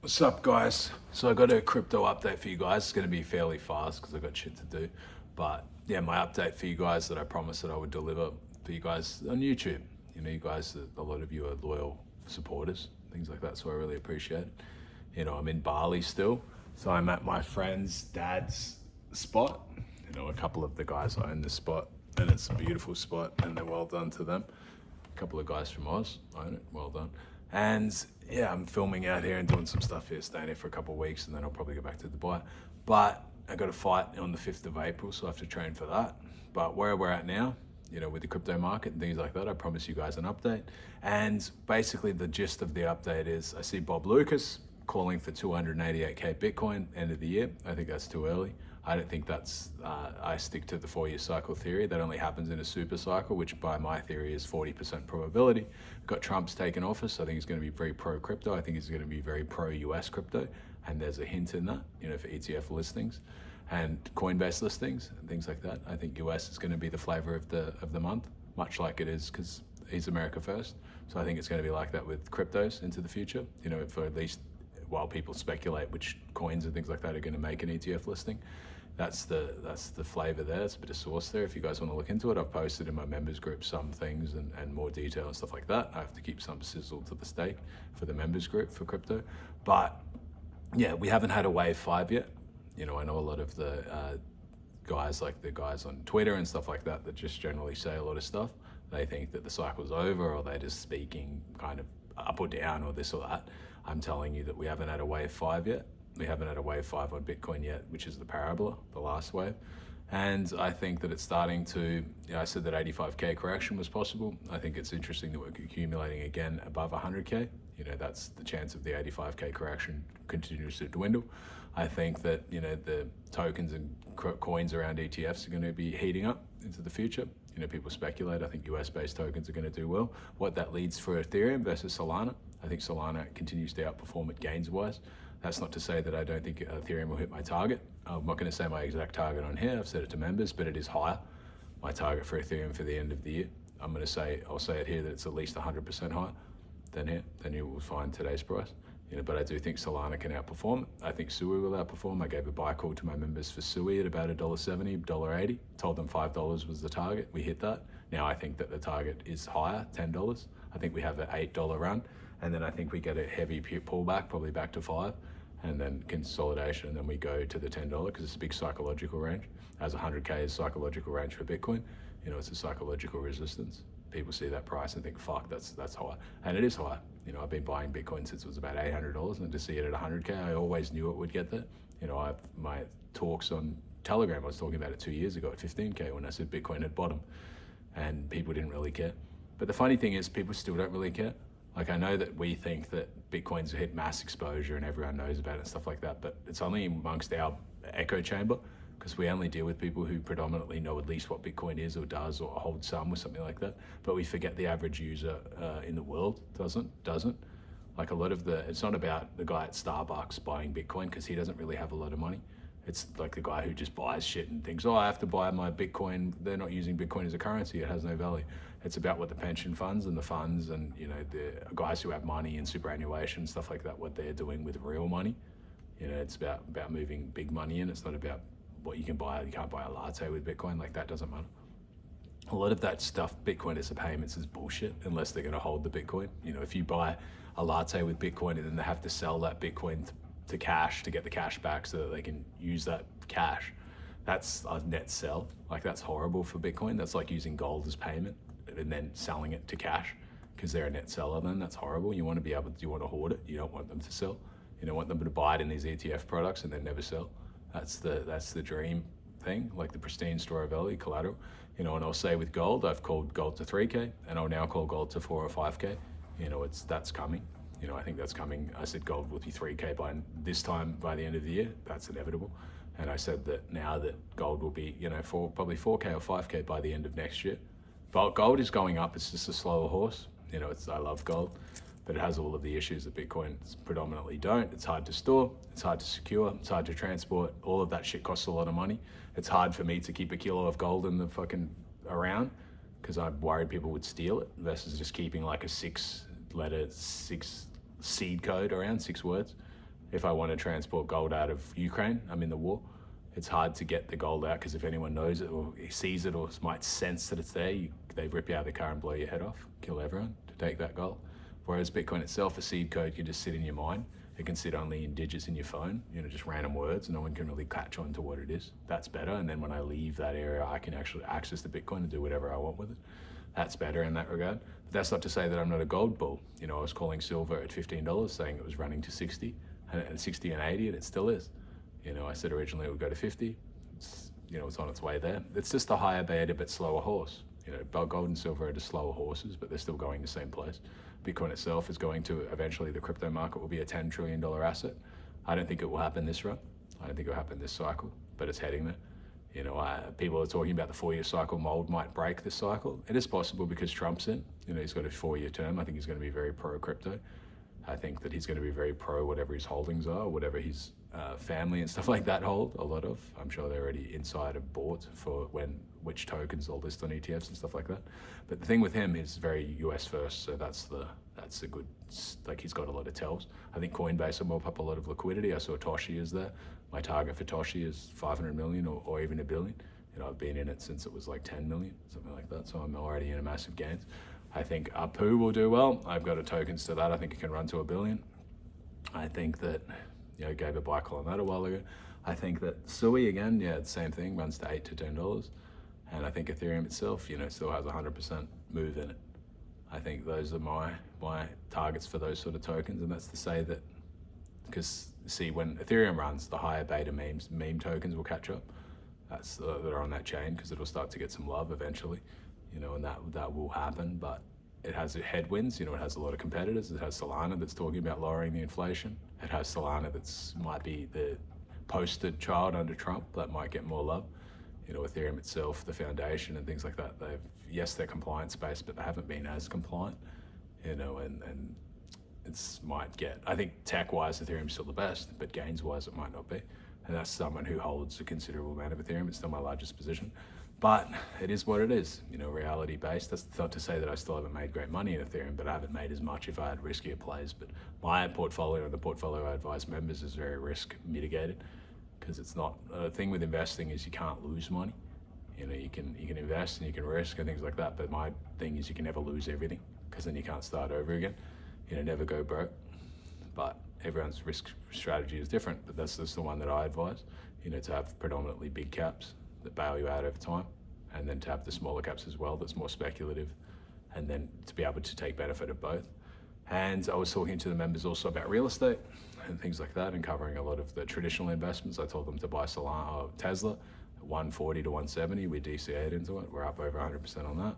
What's up, guys? So I got a crypto update for you guys. It's going to be fairly fast because I got shit to do. But yeah, my update for you guys that I promised that I would deliver for you guys on YouTube. You know, you guys, a lot of you are loyal supporters, things like that. So I really appreciate it. You know, I'm in Bali still. So I'm at my friend's dad's spot. You know, a couple of the guys own the spot and it's a beautiful spot and they're well done to them. A couple of guys from Oz own it, well done. And yeah, I'm filming out here and doing some stuff here, staying here for a couple of weeks, and then I'll probably go back to Dubai. But I got a fight on the 5th of April, so I have to train for that. But where we're at now, you know, with the crypto market and things like that, I promise you guys an update. And basically the gist of the update is I see Bob Lucas calling for 288K Bitcoin end of the year. I think that's too early. I don't think that's, I stick to the 4-year cycle theory. That only happens in a super cycle, which by my theory is 40% probability. Got Trump's taken office. I think he's going to be very pro crypto. I think he's going to be very pro US crypto. And there's a hint in that, you know, for ETF listings and Coinbase listings and things like that. I think US is going to be the flavor of the month, much like it is because he's America first. So I think it's going to be like that with cryptos into the future, you know, for at least while people speculate which coins and things like that are going to make an ETF listing. That's the flavor there. It's a bit of sauce there. If you guys want to look into it, I've posted in my members group some things and more detail and stuff like that. I have to keep some sizzle to the steak for the members group for crypto. But yeah, we haven't had a wave 5 yet. You know, I know a lot of the guys, like the guys on Twitter and stuff like that, that just generally say a lot of stuff. They think that the cycle's over, or they're just speaking kind of up or down or this or that. I'm telling you that we haven't had a wave 5 yet. We haven't had a wave 5 on Bitcoin yet, which is the parabola, the last wave. And I think that it's starting to, you know, I said that 85K correction was possible. I think it's interesting that we're accumulating again above 100K. You know, that's the chance of the 85K correction continues to dwindle. I think that, you know, the tokens and coins around ETFs are going to be heating up into the future. You know, people speculate. I think US-based tokens are going to do well. What that leads for Ethereum versus Solana, I think Solana continues to outperform it gains-wise. That's not to say that I don't think Ethereum will hit my target. I'm not going to say my exact target on here. I've said it to members, but it is higher. My target for Ethereum for the end of the year. I'll say it here that it's at least 100% higher than here. Then you will find today's price. You know, but I do think Solana can outperform. I think Sui will outperform. I gave a buy call to my members for Sui at about $1.70, $1.80. Told them $5 was the target. We hit that. Now I think that the target is higher, $10. I think we have an $8 run. And then I think we get a heavy pullback, probably back to 5, and then consolidation, and then we go to the $10 because it's a big psychological range. As 100K is psychological range for Bitcoin, you know, it's a psychological resistance. People see that price and think, fuck, that's high. And it is high. You know, I've been buying Bitcoin since it was about $800, and to see it at 100K, I always knew it would get there. You know, I have my talks on Telegram, I was talking about it 2 years ago at 15K when I said Bitcoin had bottomed, and people didn't really care. But the funny thing is, people still don't really care. Like, I know that we think that Bitcoin's hit mass exposure and everyone knows about it and stuff like that, but it's only amongst our echo chamber because we only deal with people who predominantly know at least what Bitcoin is or does or hold some or something like that. But we forget the average user in the world doesn't. Like, a lot of it's not about the guy at Starbucks buying Bitcoin because he doesn't really have a lot of money. It's like the guy who just buys shit and thinks, oh, I have to buy my Bitcoin. They're not using Bitcoin as a currency. It has no value. It's about what the pension funds and the funds and, you know, the guys who have money and superannuation, stuff like that, what they're doing with real money. You know, it's about moving big money in. It's not about what you can buy. You can't buy a latte with Bitcoin. Like, that doesn't matter. A lot of that stuff, Bitcoin as a payments, is bullshit unless they're going to hold the Bitcoin. You know, if you buy a latte with Bitcoin and then they have to sell that Bitcoin to cash to get the cash back so that they can use that cash, that's a net sell. Like, that's horrible for Bitcoin. That's like using gold as payment and then selling it to cash because they're a net seller. Then that's horrible. You want to be able to, you want to hoard it. You don't want them to sell. You don't want them to buy it in these ETF products and then never sell. That's the dream thing, like the pristine Store Valley collateral. You know, and I'll say with gold, I've called gold to 3K and I'll now call gold to 4 or 5K. You know, that's coming. You know, I think that's coming. I said gold will be 3K by this time, by the end of the year. That's inevitable. And I said that now that gold will be, you know, probably 4K or 5K by the end of next year. But gold is going up. It's just a slower horse. You know, I love gold, but it has all of the issues that Bitcoin predominantly don't. It's hard to store. It's hard to secure. It's hard to transport. All of that shit costs a lot of money. It's hard for me to keep a kilo of gold in the fucking around because I'm worried people would steal it versus just keeping like a 6 seed code around, 6 words. if I want to transport gold out of Ukraine, I'm in the war. It's hard to get the gold out because if anyone knows it or sees it or might sense that it's there, they rip you out of the car and blow your head off, kill everyone to take that gold. Whereas Bitcoin itself, a seed code can just sit in your mind. It can sit only in digits in your phone, just random words. No one can really catch on to what it is. That's better. And then when I leave that area, I can actually access the Bitcoin and do whatever I want with it. That's better in that regard. But that's not to say that I'm not a gold bull. I was calling silver at $15, saying it was running to 60, and 60 and 80, and it still is. I said originally it would go to 50. It's on its way there. It's just a higher beta but slower horse. Gold and silver are just slower horses, but they're still going the same place. Bitcoin itself is going to eventually, the crypto market will be a $10 trillion asset. I don't think it will happen this run. I don't think it will happen this cycle, but it's heading there. People are talking about the 4-year cycle. Mold might break this cycle. It is possible because Trump's in. He's got a 4-year term. I think he's going to be very pro crypto. I think that he's going to be very pro whatever his holdings are, whatever his family and stuff like that hold a lot of. I'm sure they're already inside of bought for which tokens they'll list on ETFs and stuff like that. But the thing with him is very US first, so that's a good, he's got a lot of tells. I think Coinbase will mop up a lot of liquidity. I saw Toshi is there. My target for Toshi is 500 million or even $1 billion. I've been in it since it was like 10 million, something like that. So I'm already in a massive gains. I think Apu will do well. I've got a tokens to that. I think it can run to $1 billion. I think that, gave a buy call on that a while ago. I think that Sui again, the same thing, runs to $8 to $10. And I think Ethereum itself, still has 100% move in it. I think those are my targets for those sort of tokens. And that's to say that, because see, when Ethereum runs, the higher beta meme tokens will catch up. That are on that chain, because it'll start to get some love eventually, and that will happen. But it has headwinds. It has a lot of competitors. It has Solana that's talking about lowering the inflation. It has Solana that's might be the posted child under Trump that might get more love. Ethereum itself, the foundation and things like that, they're compliance based, but they haven't been as compliant, and it's might get, I think tech wise Ethereum's still the best, but gains wise it might not be. And that's someone who holds a considerable amount of Ethereum. It's still my largest position, but it is what it is, reality based. That's not to say that I still haven't made great money in Ethereum, but I haven't made as much if I had riskier plays. But my portfolio and the portfolio I advise members is very risk mitigated, because it's not, the thing with investing is you can't lose money. You can invest and you can risk and things like that, but my thing is you can never lose everything, because then you can't start over again. Never go broke. But everyone's risk strategy is different, but that's just the one that I advise, to have predominantly big caps that bail you out over time, and then to have the smaller caps as well that's more speculative, and then to be able to take benefit of both. And I was talking to the members also about real estate and things like that, and covering a lot of the traditional investments. I told them to buy Solana or Tesla at 140 to 170. We DCA'd into it. We're up over 100% on that.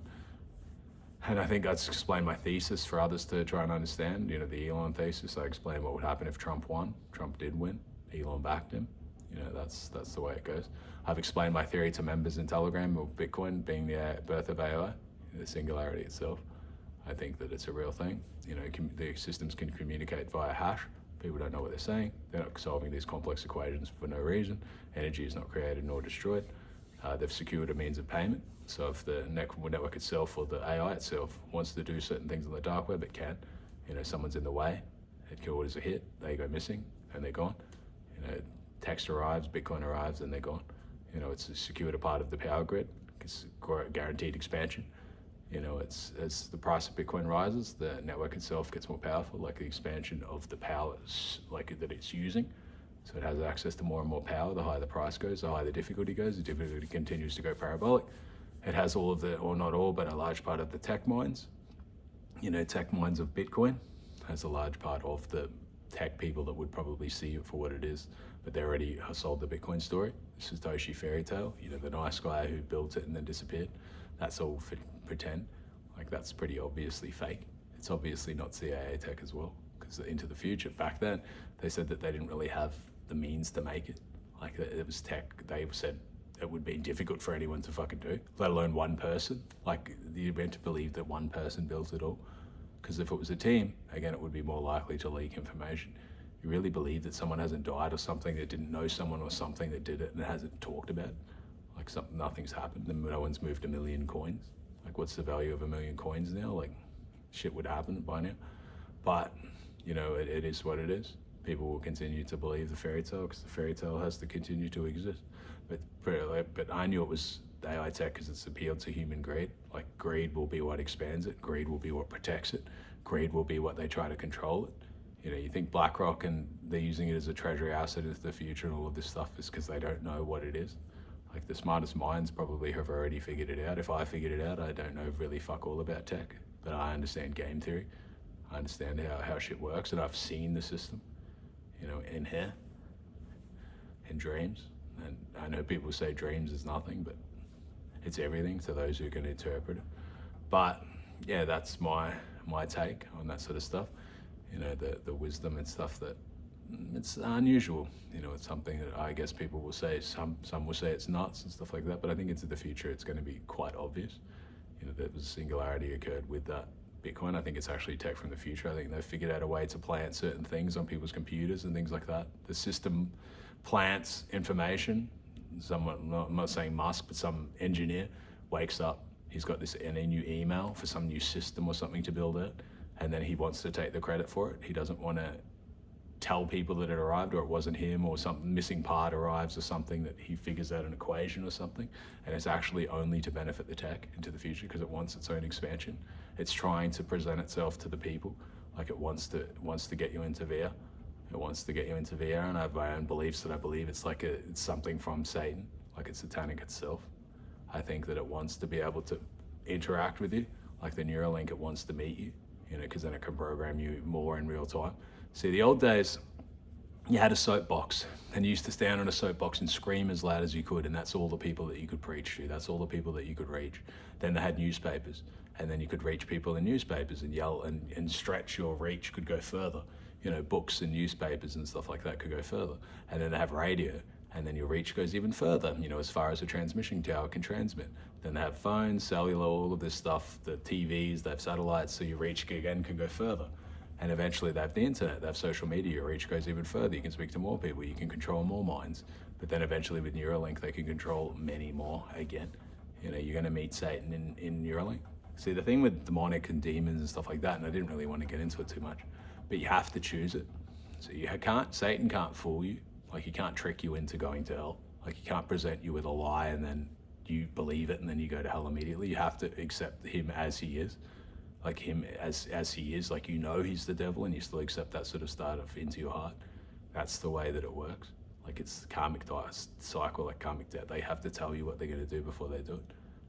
And I think I just explained my thesis for others to try and understand, the Elon thesis. I explained what would happen if Trump won. Trump did win. Elon backed him. That's the way it goes. I've explained my theory to members in Telegram, or Bitcoin being the birth of AI, the singularity itself. I think that it's a real thing. The systems can communicate via hash. People don't know what they're saying. They're not solving these complex equations for no reason. Energy is not created nor destroyed. They've secured a means of payment. So if the network itself or the AI itself wants to do certain things on the dark web, it can. Someone's in the way, it orders a hit, they go missing and they're gone. Text arrives, Bitcoin arrives, and they're gone. It's secured a part of the power grid. It's guaranteed expansion. It's as the price of Bitcoin rises, the network itself gets more powerful, like the expansion of the power that it's using. So it has access to more and more power. The higher the price goes, the higher the difficulty goes. The difficulty continues to go parabolic. It has all of the, or not all, but a large part of the tech mines. Tech mines of Bitcoin has a large part of the tech people that would probably see it for what it is, but they already sold the Bitcoin story. This is Satoshi fairy tale. The nice guy who built it and then disappeared. That's all for pretend. That's pretty obviously fake. It's obviously not CIA tech as well, because into the future, back then, they said that they didn't really have the means to make it. It was tech. They said it would be difficult for anyone to fucking do, let alone one person. You're meant to believe that one person built it all. Because if it was a team, again, it would be more likely to leak information. You really believe that someone hasn't died or something, that didn't know someone or something that did it and hasn't talked about it? Nothing's happened and no one's moved 1 million coins. What's the value of 1 million coins now? Shit would happen by now. But, it is what it is. People will continue to believe the fairy tale because the fairy tale has to continue to exist. But I knew it was AI tech because it's appealed to human greed. Like greed will be what expands it. Greed will be what protects it. Greed will be what they try to control it. You know, you think BlackRock and they're using it as a treasury asset into the future and all of this stuff is because they don't know what it is. Like the smartest minds probably have already figured it out. If I figured it out, I don't know really fuck all about tech, but I understand game theory. I understand how shit works, and I've seen the system, you know, in here, in dreams. And I know people say dreams is nothing, but it's everything to those who can interpret it. But yeah, that's my take on that sort of stuff. You know, the wisdom and stuff that it's unusual. You know, it's something that I guess people will say, some will say it's nuts and stuff like that, but I think into the future it's going to be quite obvious. You know, that the singularity occurred with that Bitcoin. I think it's actually tech from the future. I think they've figured out a way to plant certain things on people's computers and things like that. The system plants information. I'm not saying Musk, but some engineer wakes up, he's got any new email for some new system or something to build it, and then he wants to take the credit for it. He doesn't want to tell people that it arrived or it wasn't him, or some missing part arrives or something, that he figures out an equation or something, and it's actually only to benefit the tech into the future because it wants its own expansion. It's trying to present itself to the people like it wants to get you into VR. It wants to get you into VR, and I have my own beliefs that I believe it's something from Satan, like it's satanic itself. I think that it wants to be able to interact with you, like the Neuralink, it wants to meet you, you know, because then it can program you more in real time. See, the old days, you had a soapbox, and you used to stand on a soapbox and scream as loud as you could, and that's all the people that you could preach to. That's all the people that you could reach. Then they had newspapers, and then you could reach people in newspapers and yell and stretch your reach could go further. You know, books and newspapers and stuff like that could go further. And then they have radio, and then your reach goes even further, you know, as far as a transmission tower can transmit. Then they have phones, cellular, all of this stuff, the TVs, they have satellites, so your reach again can go further. And eventually they have the internet, they have social media, your reach goes even further. You can speak to more people, you can control more minds. But then eventually with Neuralink, they can control many more again. You know, you're gonna meet Satan in Neuralink. See, the thing with demonic and demons and stuff like that, and I didn't really want to get into it too much, but you have to choose it. So Satan can't fool you. Like he can't trick you into going to hell. Like he can't present you with a lie and then you believe it and then you go to hell immediately. You have to accept him as he is. Like him as he is, like you know he's the devil and you still accept that sort of stuff into your heart. That's the way that it works. Like it's karmic cycle, like karmic debt. They have to tell you what they're gonna do before they do it.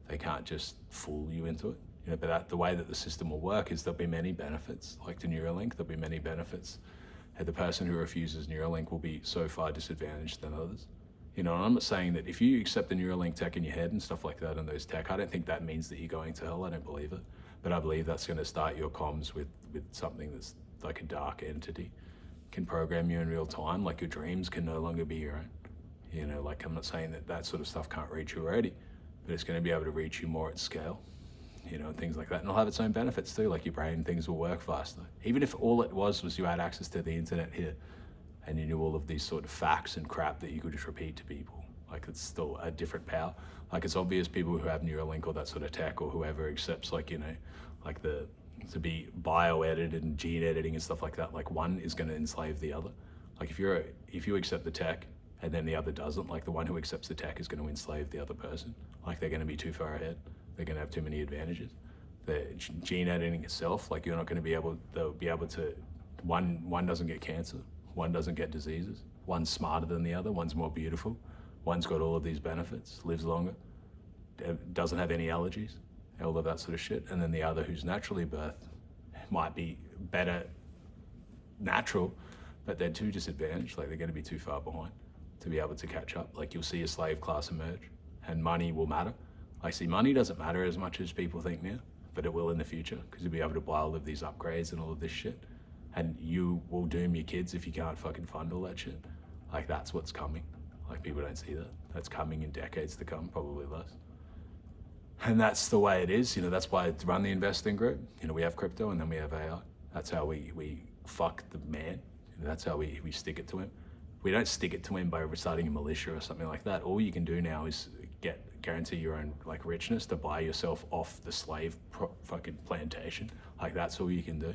They can't just fool you into it. You know, but the way that the system will work is there'll be many benefits, like to Neuralink, there'll be many benefits. And the person who refuses Neuralink will be so far disadvantaged than others. You know, and I'm not saying that if you accept the Neuralink tech in your head and stuff like that and those tech, I don't think that means that you're going to hell. I don't believe it. But I believe that's going to start your comms with something that's like a dark entity, can program you in real time, like your dreams can no longer be your own. You know, like I'm not saying that sort of stuff can't reach you already, but it's going to be able to reach you more at scale. You know, and things like that. And it'll have its own benefits too, like your brain, things will work faster. Even if all it was you had access to the internet here and you knew all of these sort of facts and crap that you could just repeat to people. Like it's still a different power. Like it's obvious people who have Neuralink or that sort of tech or whoever accepts like, you know, like to be bio-edited and gene editing and stuff like that, like one is going to enslave the other. Like if you accept the tech and then the other doesn't, like the one who accepts the tech is going to enslave the other person. Like they're going to be too far ahead. They're going to have too many advantages. The gene editing itself, like you're not going to be able, they'll be able to, one doesn't get cancer, one doesn't get diseases, one's smarter than the other, one's more beautiful, one's got all of these benefits, lives longer, doesn't have any allergies, all of that sort of shit. And then the other who's naturally birthed might be better natural, but they're too disadvantaged, like they're going to be too far behind to be able to catch up. Like you'll see a slave class emerge and money will matter. I see money doesn't matter as much as people think now, but it will in the future because you'll be able to buy all of these upgrades and all of this shit. And you will doom your kids if you can't fucking fund all that shit. Like that's what's coming. Like people don't see that. That's coming in decades to come, probably less. And that's the way it is. You know, that's why I run the investing group. You know, we have crypto and then we have AI. That's how we fuck the man. You know, that's how we stick it to him. We don't stick it to him by starting a militia or something like that. All you can do now is guarantee your own like richness to buy yourself off the slave fucking plantation. Like that's all you can do.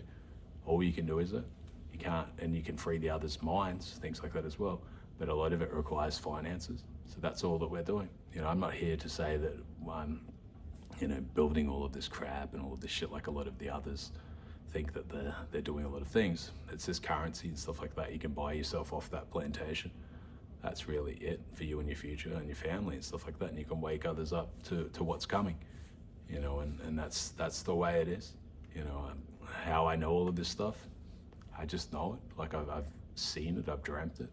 All you can do is that. You can't, and you can free the others' minds, things like that as well. But a lot of it requires finances. So that's all that we're doing. I'm not here to say that building all of this crap and all of this shit like a lot of the others think that they're doing a lot of things. It's just currency and stuff like that. You can buy yourself off that plantation. That's really it for you and your future and your family and stuff like that. And you can wake others up to what's coming, and that's the way it is. How I know all of this stuff, I just know it. Like I've seen it, I've dreamt it.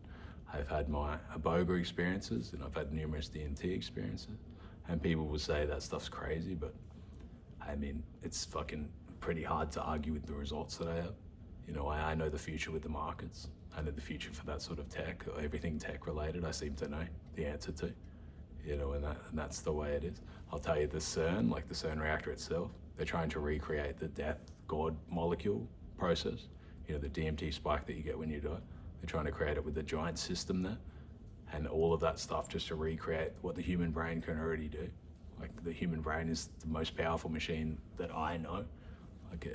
I've had my Iboga experiences, and I've had numerous DMT experiences. And people will say that stuff's crazy, but I mean, it's fucking pretty hard to argue with the results that I have. I know the future with the markets. I know the future for that sort of tech, or everything tech related. I seem to know the answer to, and that's the way it is. I'll tell you, the CERN reactor itself, they're trying to recreate the death God molecule process. The DMT spike that you get when you die. They're trying to create it with a giant system there, and all of that stuff just to recreate what the human brain can already do. Like the human brain is the most powerful machine that I know. Like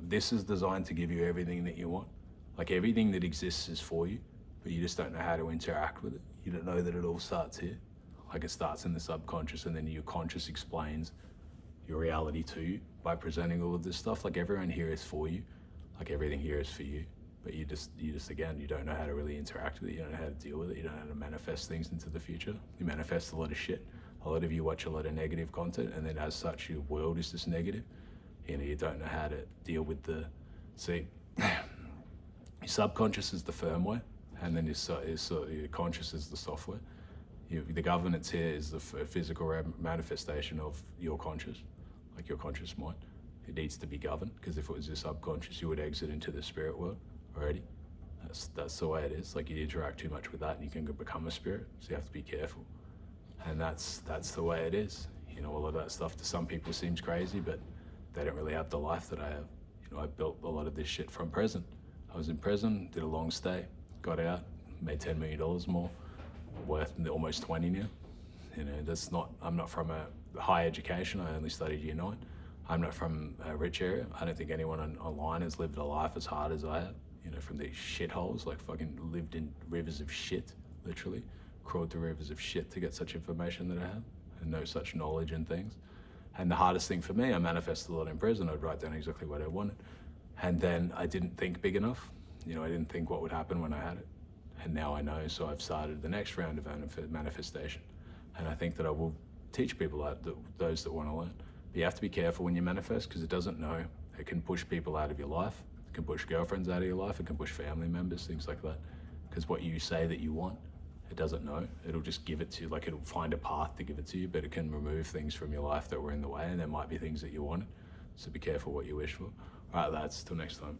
this is designed to give you everything that you want. Like everything that exists is for you, but you just don't know how to interact with it. You don't know that it all starts here. Like it starts in the subconscious, and then your conscious explains your reality to you by presenting all of this stuff. Like everyone here is for you. Like everything here is for you. But you just again, you don't know how to really interact with it. You don't know how to deal with it. You don't know how to manifest things into the future. You manifest a lot of shit. A lot of you watch a lot of negative content, and then as such, your world is just negative. You don't know how to deal with your subconscious is the firmware, and then your conscious is the software. The governance here is the physical manifestation of your conscious, like your conscious mind. It needs to be governed, because if it was your subconscious, you would exit into the spirit world already. That's the way it is. Like you interact too much with that, and you can become a spirit. So you have to be careful, and that's the way it is. All of that stuff to some people seems crazy, but they don't really have the life that I have. I built a lot of this shit from prison. I was in prison, did a long stay, got out, made $10 million more, worth almost 20 now. I'm not from a high education. I only studied year 9. I'm not from a rich area. I don't think anyone online has lived a life as hard as I have. From these shitholes, like fucking lived in rivers of shit, literally. Crawled through rivers of shit to get such information that I have, and know such knowledge and things. And the hardest thing for me, I manifested a lot in prison. I'd write down exactly what I wanted. And then I didn't think big enough. I didn't think what would happen when I had it. And now I know, so I've started the next round of manifestation. And I think that I will teach people those that want to learn. But you have to be careful when you manifest, because it doesn't know. It can push people out of your life. It can push girlfriends out of your life. It can push family members, things like that. Because what you say that you want, it doesn't know. It'll just give it to you. Like it'll find a path to give it to you, but it can remove things from your life that were in the way, and there might be things that you wanted. So be careful what you wish for. All right, lads, till next time.